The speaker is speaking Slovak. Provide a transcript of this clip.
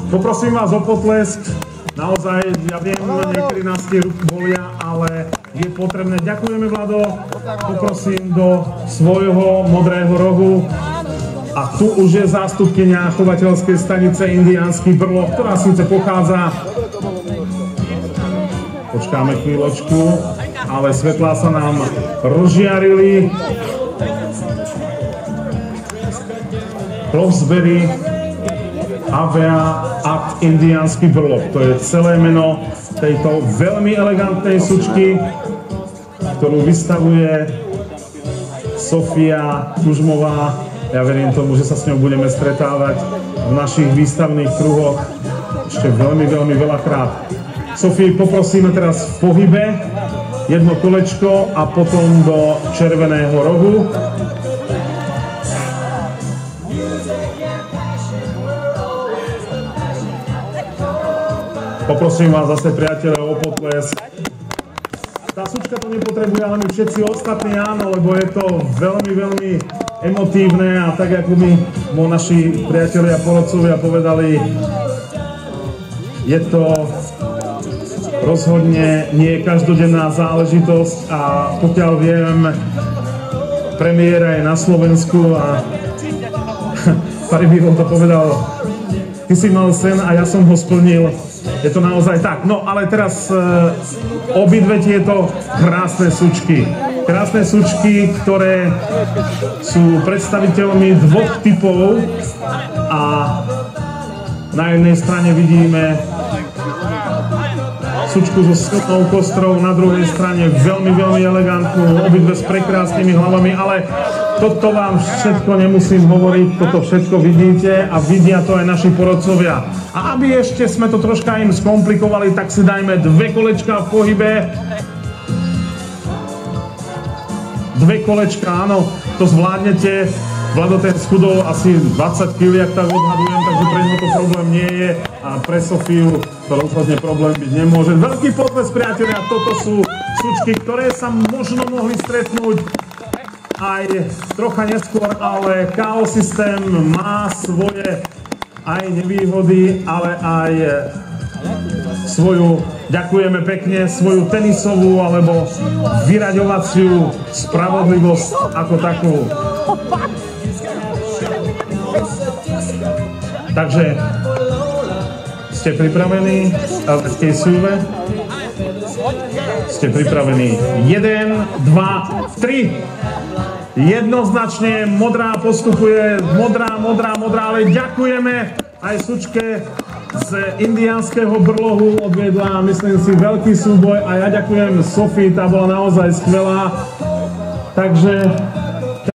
Poprosím vás o potlesk. Naozaj, ja viem, niekedy nás tie ruky bolia, ale je potrebné. Ďakujeme, Vlado. Poprosím do svojho modrého rohu. A tu už je zástupkyňa chovateľskej stanice Indiánsky Brloh, ktorá síce pochádza. Počkáme chvíľočku, ale svetlá sa nám rozžiarili. Clovesbury Avea at Indiánsky Brloh. To je celé meno tejto veľmi elegantnej sučky, ktorú vystavuje Sofia Tužmová. Ja verím tomu, že sa s ňou budeme stretávať v našich výstavných kruhoch ešte veľmi, veľmi veľakrát. Sofii poprosíme teraz v pohybe jedno kolečko a potom do červeného rohu. Poprosím vás zase, priateľe, o potlesk. Tá sučka to nepotrebuje, ale my všetci ostatní áno, lebo je to veľmi, veľmi emotívne a tak, ako mi naši priatelia a porodcovia povedali, je to rozhodne nie každodenná záležitosť a pokiaľ viem, premiéra je na Slovensku a Paribivo to povedal, ty si mal sen a ja som ho splnil. Je to naozaj tak. No ale teraz obidve tieto krásne sučky. Krásne sučky, ktoré sú predstaviteľmi dvoch typov a na jednej strane vidíme sučku so silnou kostrou, na druhej strane veľmi, veľmi elegantnú, obidve s prekrásnymi hlavami, ale toto vám všetko nemusím hovoriť, toto všetko vidíte a vidia to aj naši porodcovia. A aby ešte sme to troška im skomplikovali, tak si dajme dve kolečka v pohybe. Dve kolečka, áno, to zvládnete. Vlado ten schudol asi 20 kg, jak tak odhadujem, takže pre ňu to problém nie je a pre Sofiu to rozhodne problém byť nemôže. Veľký potlesk, priatelia, toto sú sučky, ktoré sa možno mohli stretnúť aj trocha neskôr, ale KO systém má svoje aj nevýhody, ale aj svoju, ďakujeme pekne, svoju tenisovú alebo vyraďovaciu spravodlivosť ako takú. Takže ste pripravení v Elveckej súve? Ste pripravení? 1, 2, 3. Jednoznačne modrá postupuje, modrá, ale ďakujeme aj sučke z Indiánskeho Brlohu, odviedla, myslím si, veľký súboj a ja ďakujem Sofii, tá bola naozaj skvelá. Takže